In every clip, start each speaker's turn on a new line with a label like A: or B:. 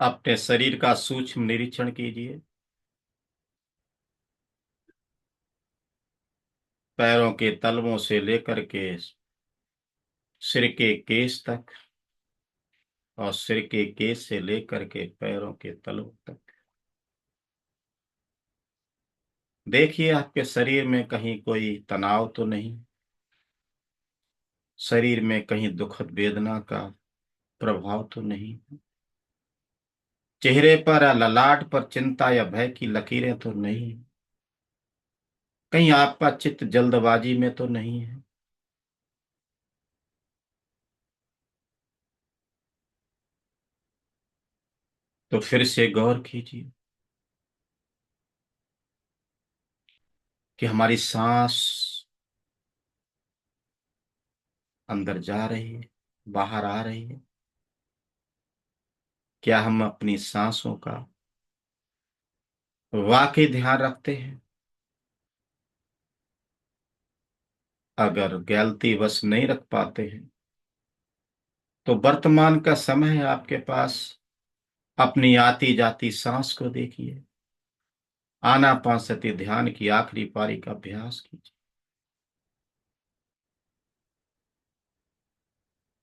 A: अपने शरीर का सूक्ष्म निरीक्षण कीजिए। पैरों के तलवों से लेकर के सिर के केस तक, और सिर के केस से लेकर के पैरों के तलवों तक। देखिए आपके शरीर में कहीं कोई तनाव तो नहीं, शरीर में कहीं दुखद वेदना का प्रभाव तो नहीं, चेहरे पर या ललाट पर चिंता या भय की लकीरें तो नहीं, कहीं आपका चित्त जल्दबाजी में तो नहीं है। तो फिर से गौर कीजिए कि हमारी सांस अंदर जा रही है, बाहर आ रही है। क्या हम अपनी सांसों का वाकई ध्यान रखते हैं? अगर गलती बस नहीं रख पाते हैं तो वर्तमान का समय है आपके पास, अपनी आती जाती सांस को देखिए। आनापानसति ध्यान की आखिरी पारी का अभ्यास कीजिए।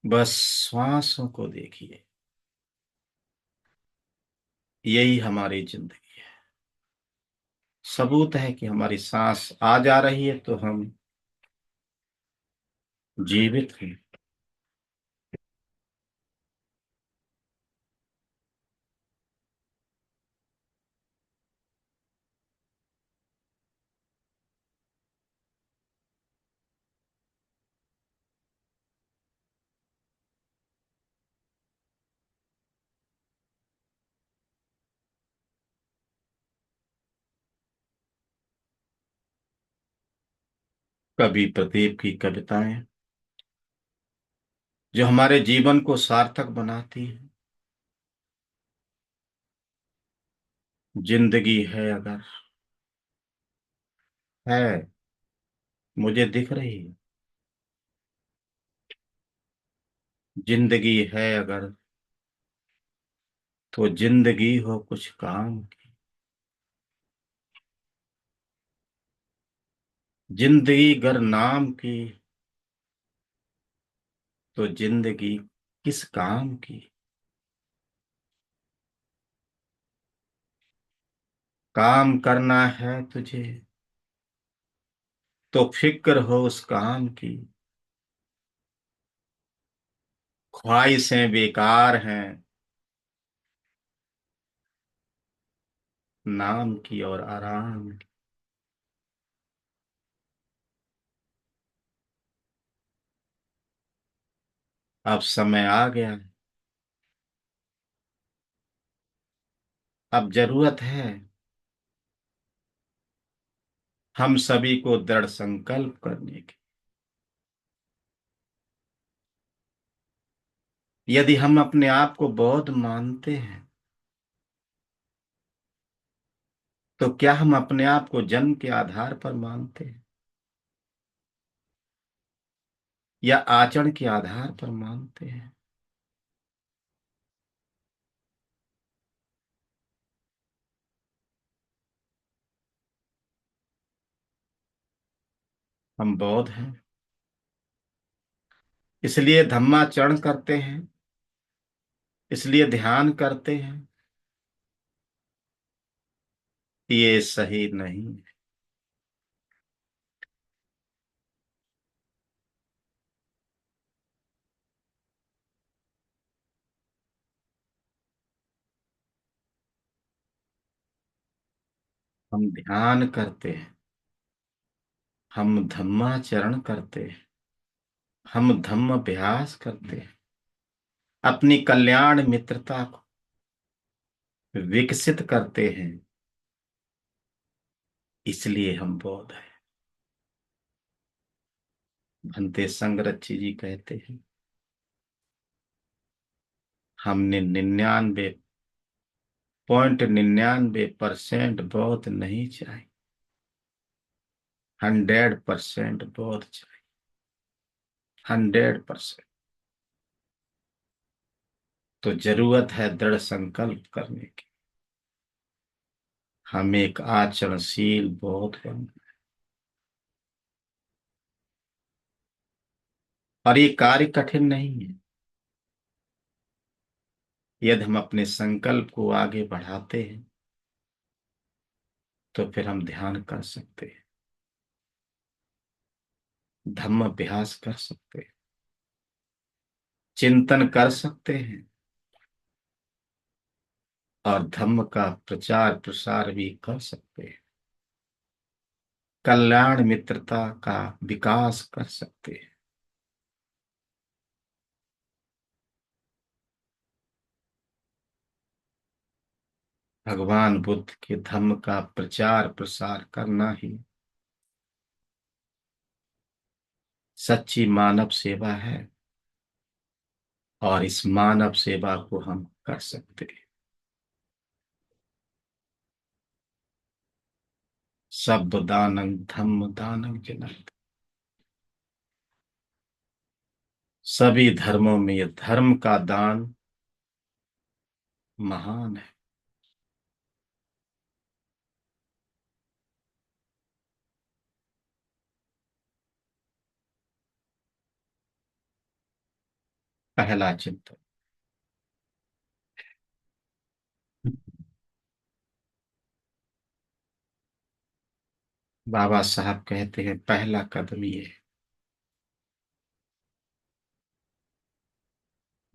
A: बस श्वासों को देखिए। यही हमारी जिंदगी है। सबूत है कि हमारी सांस आ जा रही है तो हम जीवित हैं। कवि प्रदीप की कविताएं जो हमारे जीवन को सार्थक बनाती है। जिंदगी है अगर, है, मुझे दिख रही है। जिंदगी है अगर तो जिंदगी हो कुछ काम की। जिंदगी गर नाम की तो जिंदगी किस काम की। काम करना है तुझे तो फिक्र हो उस काम की। ख्वाहिशें बेकार हैं नाम की और आराम की। अब समय आ गया है, अब जरूरत है हम सभी को दृढ़ संकल्प करने की। यदि हम अपने आप को बौद्ध मानते हैं तो क्या हम अपने आप को जन्म के आधार पर मानते हैं या आचरण के आधार पर मानते हैं? हम बौद्ध हैं, इसलिए धम्माचरण करते हैं, इसलिए ध्यान करते हैं। ये सही नहीं है। हम ध्यान करते हैं, हम धम्माचरण करते हैं, हम धम्म अभ्यास करते हैं, अपनी कल्याण मित्रता को विकसित करते हैं। इसलिए हम बौद्ध हैं। भंते संगरक्षी जी कहते हैं, हमने 99.99% बौद्ध नहीं चाहिए, 100% बौद्ध चाहिए। 100%। तो जरूरत है दृढ़ संकल्प करने की। हम एक आचरणशील बहुत बन। और ये कार्य कठिन नहीं है। यदि हम अपने संकल्प को आगे बढ़ाते हैं तो फिर हम ध्यान कर सकते हैं, धम्म अभ्यास कर सकते हैं, चिंतन कर सकते हैं, और धम्म का प्रचार प्रसार भी कर सकते हैं, कल्याण मित्रता का विकास कर सकते हैं। भगवान बुद्ध के धम्म का प्रचार प्रसार करना ही सच्ची मानव सेवा है। और इस मानव सेवा को हम कर सकते हैं। सब दानं धम्म दानं जनार्दन। सभी धर्मों में ये धर्म का दान महान है। पहला चिंतन। बाबा साहब कहते हैं पहला कदम ये है।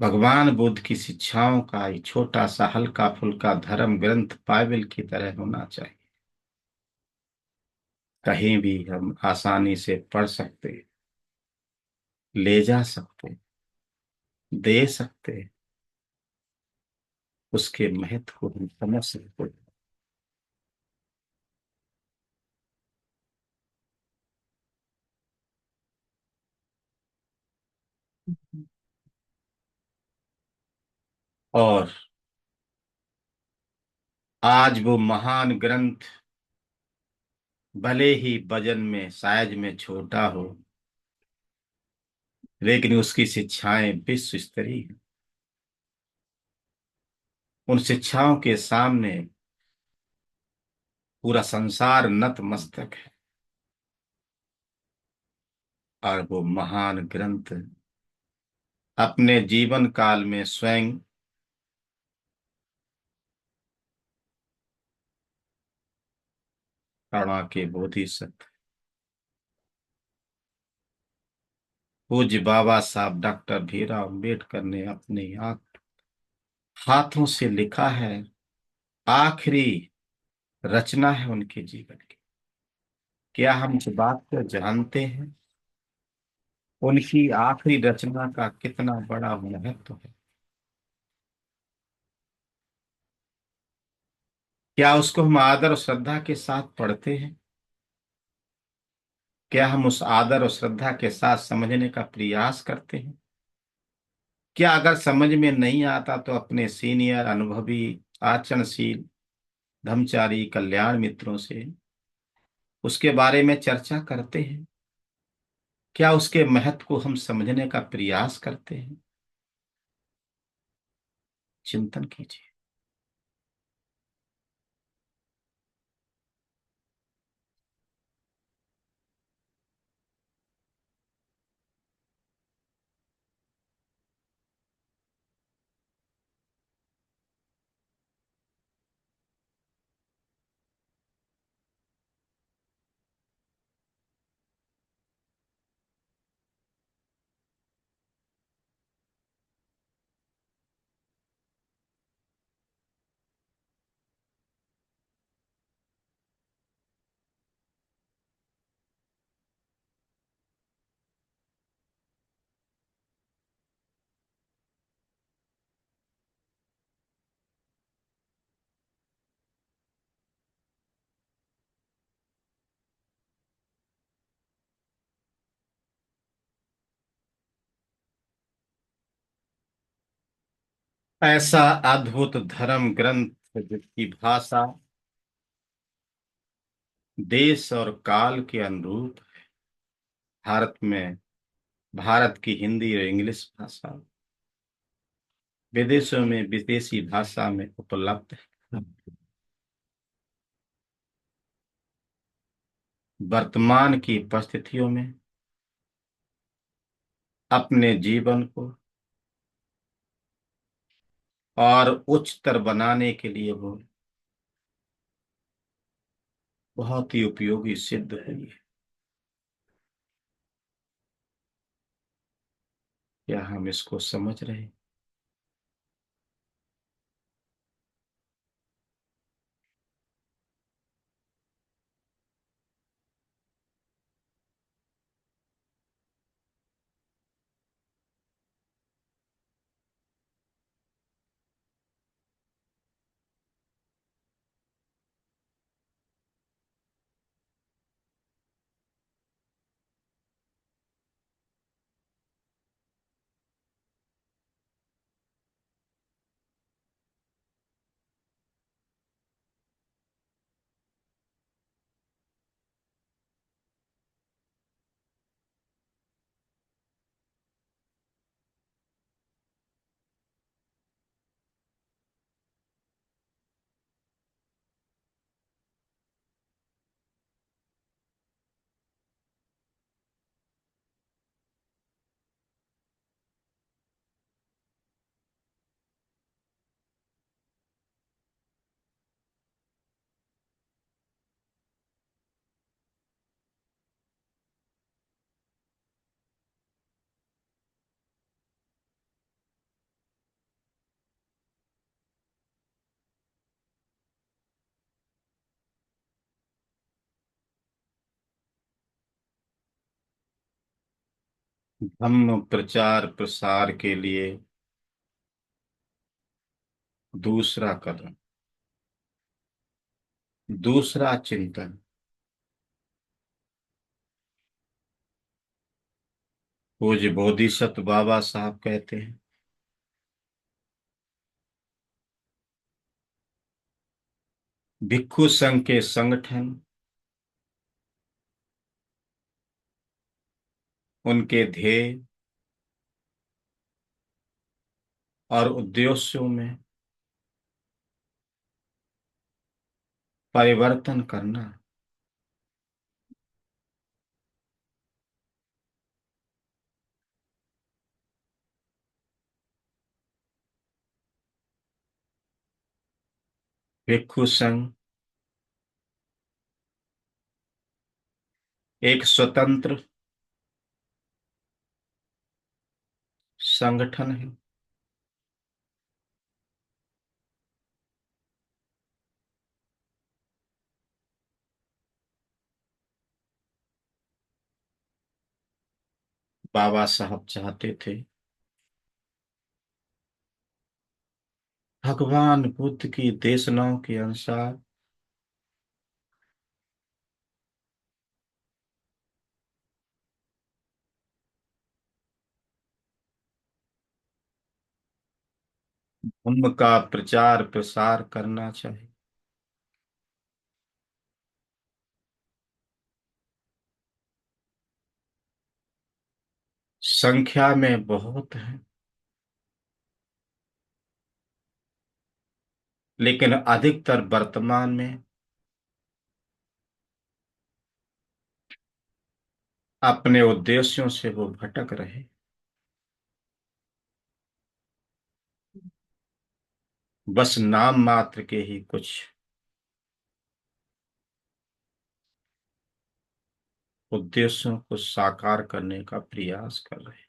A: भगवान बुद्ध की शिक्षाओं का ये छोटा सा हल्का फुल्का धर्म ग्रंथ बाइबल की तरह होना चाहिए। कहीं भी हम आसानी से पढ़ सकते, ले जा सकते, दे सकते, उसके महत्व को हम समझ सकते। और आज वो महान ग्रंथ भले ही वजन में साइज में छोटा हो, लेकिन उसकी शिक्षाएं विश्व स्तरीय हैं। उन शिक्षाओं के सामने पूरा संसार नतमस्तक है। और वो महान ग्रंथ अपने जीवन काल में स्वयं करुणा के बोधिसत्व पूज्य बाबा साहब डॉक्टर भीमराव अम्बेडकर ने अपने हाथों से लिखा है। आखिरी रचना है उनके जीवन की। क्या हम इस बात को जानते हैं, उनकी आखिरी रचना का कितना बड़ा महत्व है? क्या उसको हम आदर और श्रद्धा के साथ पढ़ते हैं? क्या हम उस आदर और श्रद्धा के साथ समझने का प्रयास करते हैं? क्या अगर समझ में नहीं आता तो अपने सीनियर अनुभवी आचरणशील धर्मचारी कल्याण मित्रों से उसके बारे में चर्चा करते हैं? क्या उसके महत्व को हम समझने का प्रयास करते हैं? चिंतन कीजिए। ऐसा अद्भुत धर्म ग्रंथ जिसकी भाषा देश और काल के अनुरूप भारत में, भारत की हिंदी और इंग्लिश भाषा, विदेशों में विदेशी भाषा में उपलब्ध है। वर्तमान की परिस्थितियों में अपने जीवन को और उच्चतर बनाने के लिए वो बहुत ही उपयोगी सिद्ध हुई है। क्या हम इसको समझ रहे हैं? हम प्रचार प्रसार के लिए दूसरा कदम, दूसरा चिंतन, पूज्य बोधिसत्व बाबा साहब कहते हैं, भिक्षु संघ के संगठन, उनके ध्येय और उद्देश्यों में परिवर्तन करना। भिक्षु संघ एक स्वतंत्र संगठन है। बाबा साहब चाहते थे भगवान बुद्ध की देशनाओं के अनुसार धर्म का प्रचार प्रसार करना चाहिए। संख्या में बहुत है, लेकिन अधिकतर वर्तमान में अपने उद्देश्यों से वो भटक रहे। बस नाम मात्र के ही कुछ उद्देश्यों को साकार करने का प्रयास कर रहे,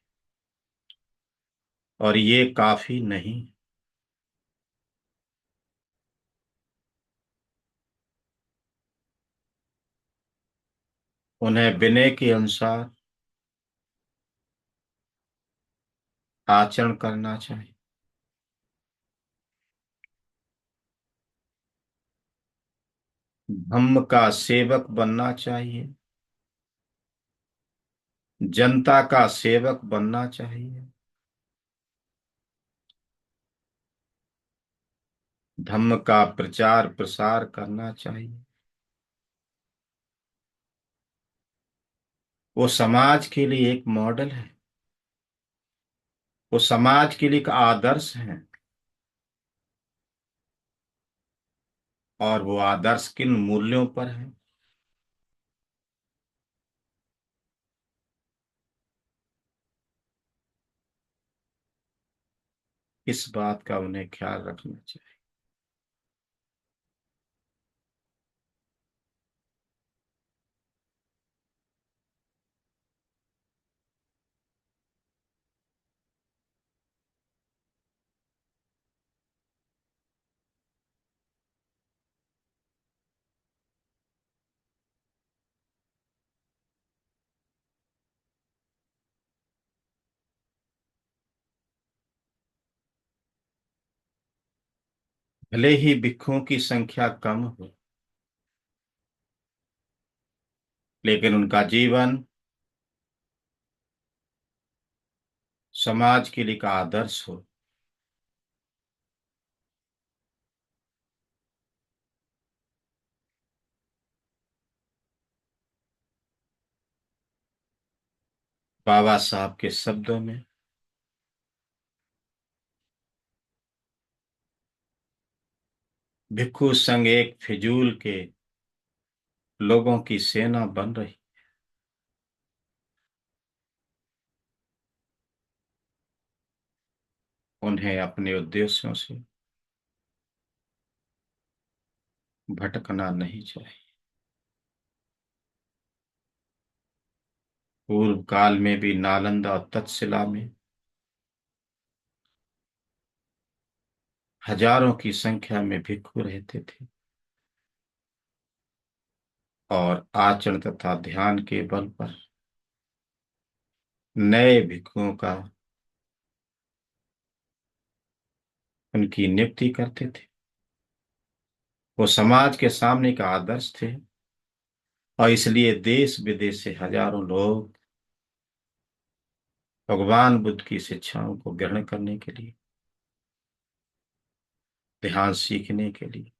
A: और ये काफी नहीं। उन्हें विनय के अनुसार आचरण करना चाहिए। धम्म का सेवक बनना चाहिए, जनता का सेवक बनना चाहिए। धम्म का प्रचार प्रसार करना चाहिए। वो समाज के लिए एक मॉडल है, वो समाज के लिए एक आदर्श है। और वो आदर्श किन मूल्यों पर है, इस बात का उन्हें ख्याल रखना चाहिए। भले ही भिक्षुओं की संख्या कम हो, लेकिन उनका जीवन समाज के लिए का आदर्श हो। बाबा साहब के शब्दों में, भिक्षु संघ एक फिजूल के लोगों की सेना बन रही। उन्हें अपने उद्देश्यों से भटकना नहीं चाहिए। पूर्व काल में भी नालंदा और तक्षशिला में हजारों की संख्या में भिक्षु रहते थे, और आचरण तथा ध्यान के बल पर नए भिक्षुओं का उनकी नियुक्ति करते थे। वो समाज के सामने का आदर्श थे, और इसलिए देश विदेश से हजारों लोग भगवान बुद्ध की शिक्षाओं को ग्रहण करने के लिए, ध्यान सीखने के लिए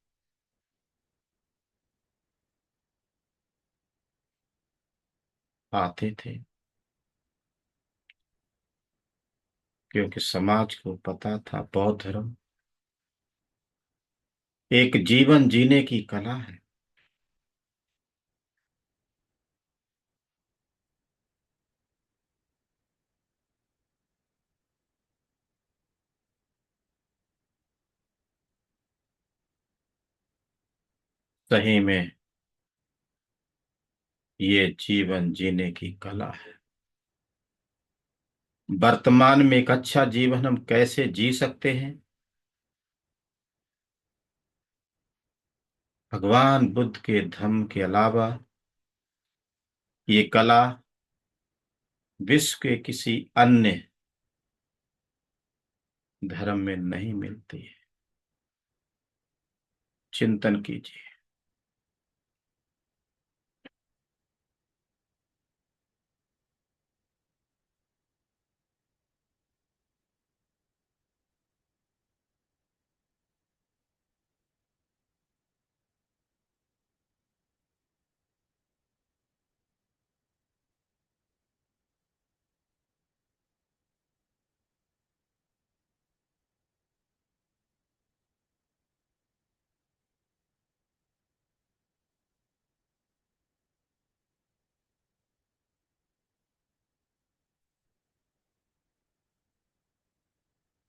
A: आते थे, क्योंकि समाज को पता था बौद्ध धर्म एक जीवन जीने की कला है। सही में ये जीवन जीने की कला है। वर्तमान में एक अच्छा जीवन हम कैसे जी सकते हैं? भगवान बुद्ध के धम्म के अलावा ये कला विश्व के किसी अन्य धर्म में नहीं मिलती है। चिंतन कीजिए।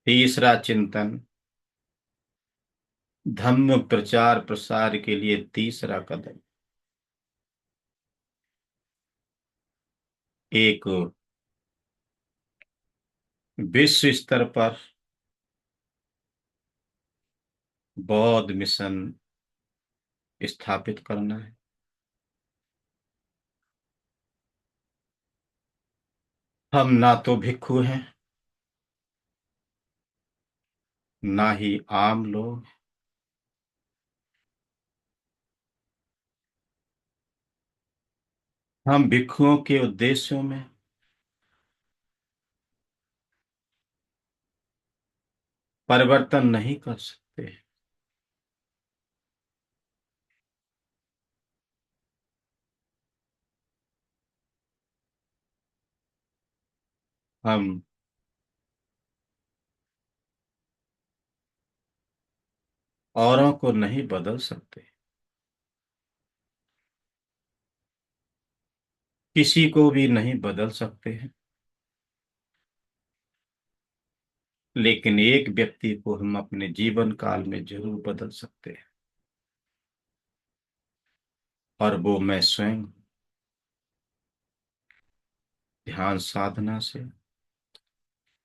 A: तीसरा चिंतन, धम्म प्रचार प्रसार के लिए तीसरा कदम, एक विश्व स्तर पर बौद्ध मिशन स्थापित करना है। हम ना तो भिक्षु हैं, ना ही आम लोग। हम भिक्षुओं के उद्देश्यों में परिवर्तन नहीं कर सकते। हम औरों को नहीं बदल सकते, किसी को भी नहीं बदल सकते हैं, लेकिन एक व्यक्ति को हम अपने जीवन काल में जरूर बदल सकते हैं, और वो मैं स्वयं हूं। ध्यान साधना से,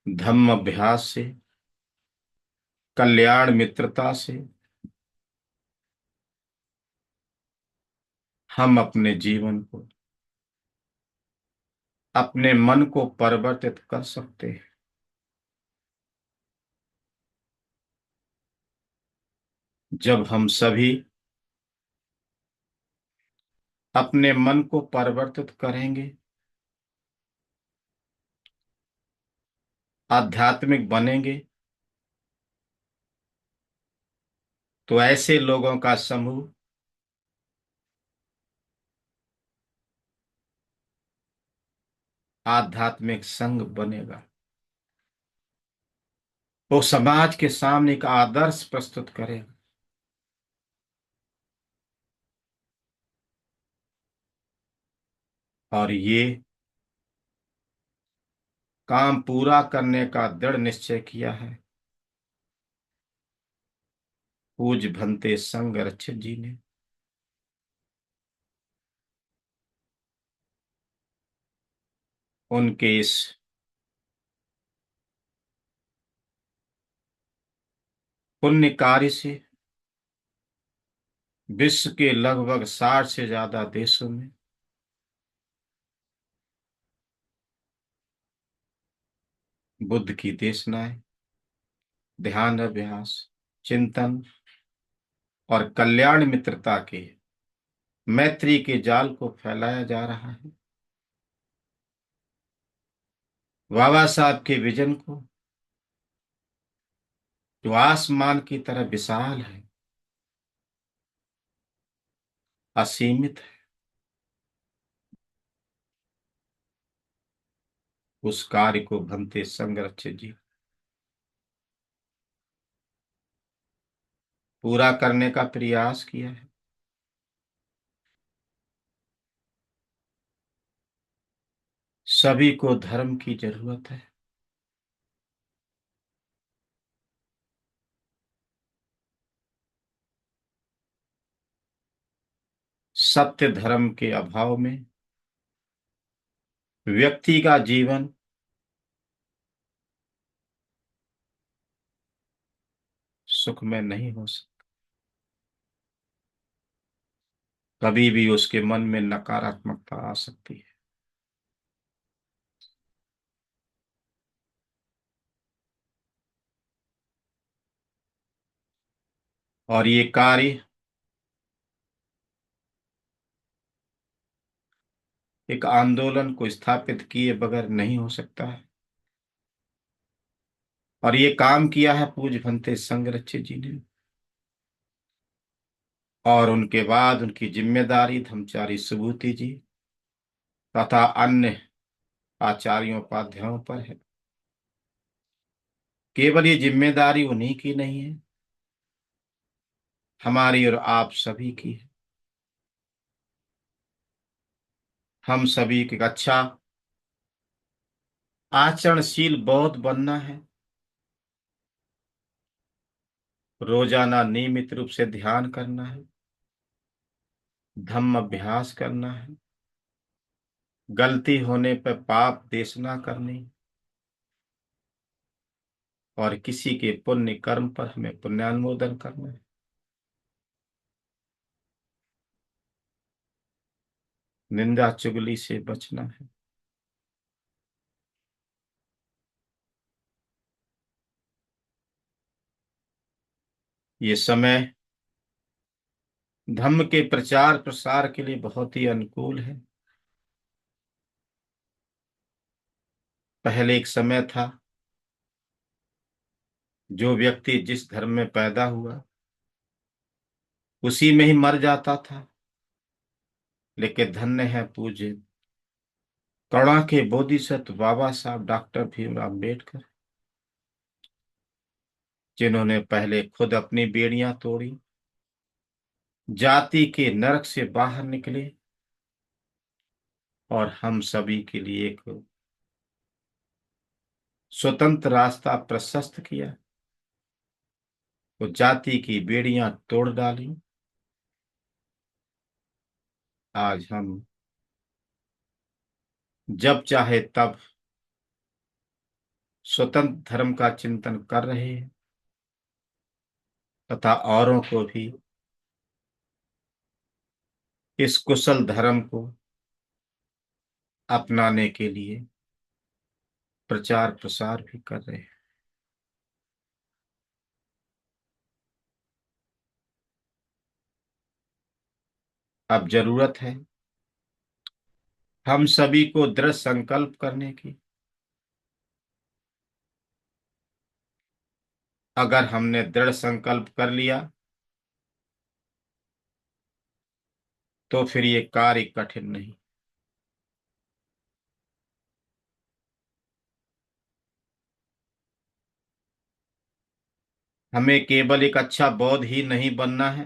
A: धम्म अभ्यास से, कल्याण मित्रता से हम अपने जीवन को, अपने मन को परिवर्तित कर सकते हैं। जब हम सभी अपने मन को परिवर्तित करेंगे, आध्यात्मिक बनेंगे, तो ऐसे लोगों का समूह आध्यात्मिक संघ बनेगा। वो समाज के सामने एक आदर्श प्रस्तुत करेगा। और ये काम पूरा करने का दृढ़ निश्चय किया है पूज्य भंते संघ रक्षित जी ने। उनके इस पुण्य कार्य से विश्व के लगभग 60 से ज्यादा देशों में बुद्ध की देशनाएं, ध्यान अभ्यास, चिंतन और कल्याण मित्रता के, मैत्री के जाल को फैलाया जा रहा है। बाबा साहब के विजन को, जो आसमान की तरह विशाल है, असीमित है, उस कार्य को भंते संरक्षित जी पूरा करने का प्रयास किया है। सभी को धर्म की जरूरत है। सत्य धर्म के अभाव में व्यक्ति का जीवन सुखमय नहीं हो सकता। कभी भी उसके मन में नकारात्मकता आ सकती है। और ये कार्य एक आंदोलन को स्थापित किए बगैर नहीं हो सकता है। और ये काम किया है पूज्य भंते संरक्षित जी ने। और उनके बाद उनकी जिम्मेदारी धर्मचारी सुबूति जी तथा अन्य आचार्यों उपाध्यायों पर है। केवल ये जिम्मेदारी उन्हीं की नहीं है, हमारी और आप सभी की है। हम सभी को एक अच्छा आचरणशील बौद्ध बनना है। रोजाना नियमित रूप से ध्यान करना है, धम्म अभ्यास करना है, गलती होने पर पाप देशना करनी, और किसी के पुण्य कर्म पर हमें पुण्यानुमोदन करना है। निंदा चुगली से बचना है। ये समय धम्म के प्रचार प्रसार के लिए बहुत ही अनुकूल है। पहले एक समय था, जो व्यक्ति जिस धर्म में पैदा हुआ उसी में ही मर जाता था। लेकिन धन्य है पूज्य करुणा के बोधिसत्व बाबा साहब डॉक्टर भीमराव अम्बेडकर, जिन्होंने पहले खुद अपनी बेड़ियां तोड़ी, जाति के नरक से बाहर निकले और हम सभी के लिए एक स्वतंत्र रास्ता प्रशस्त किया। वो जाति की बेड़ियां तोड़ डाली। आज हम जब चाहे तब स्वतंत्र धर्म का चिंतन कर रहे हैं तथा औरों को भी इस कुशल धर्म को अपनाने के लिए प्रचार प्रसार भी कर रहे हैं। अब जरूरत है हम सभी को दृढ़ संकल्प करने की। अगर हमने दृढ़ संकल्प कर लिया तो फिर ये कार्य कठिन नहीं। हमें केवल एक अच्छा बौद्ध ही नहीं बनना है,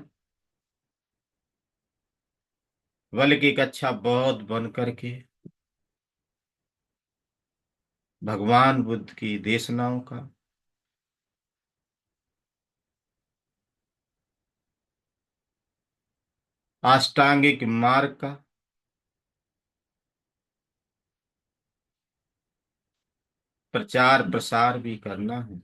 A: बल्कि एक अच्छा बौद्ध बन करके भगवान बुद्ध की देशनाओं का, अष्टांगिक मार्ग का प्रचार प्रसार भी करना है।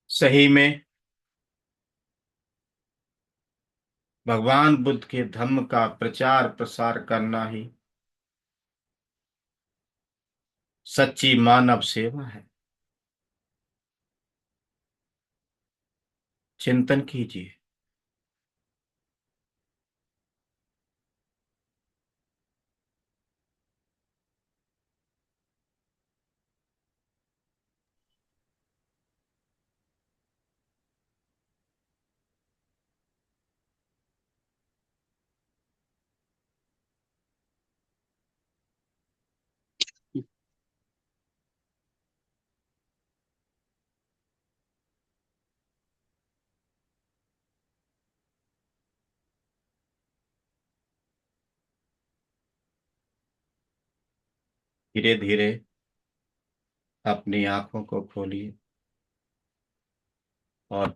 A: सही में भगवान बुद्ध के धम्म का प्रचार प्रसार करना ही सच्ची मानव सेवा है। चिंतन कीजिए। धीरे धीरे अपनी आंखों को खोलिए और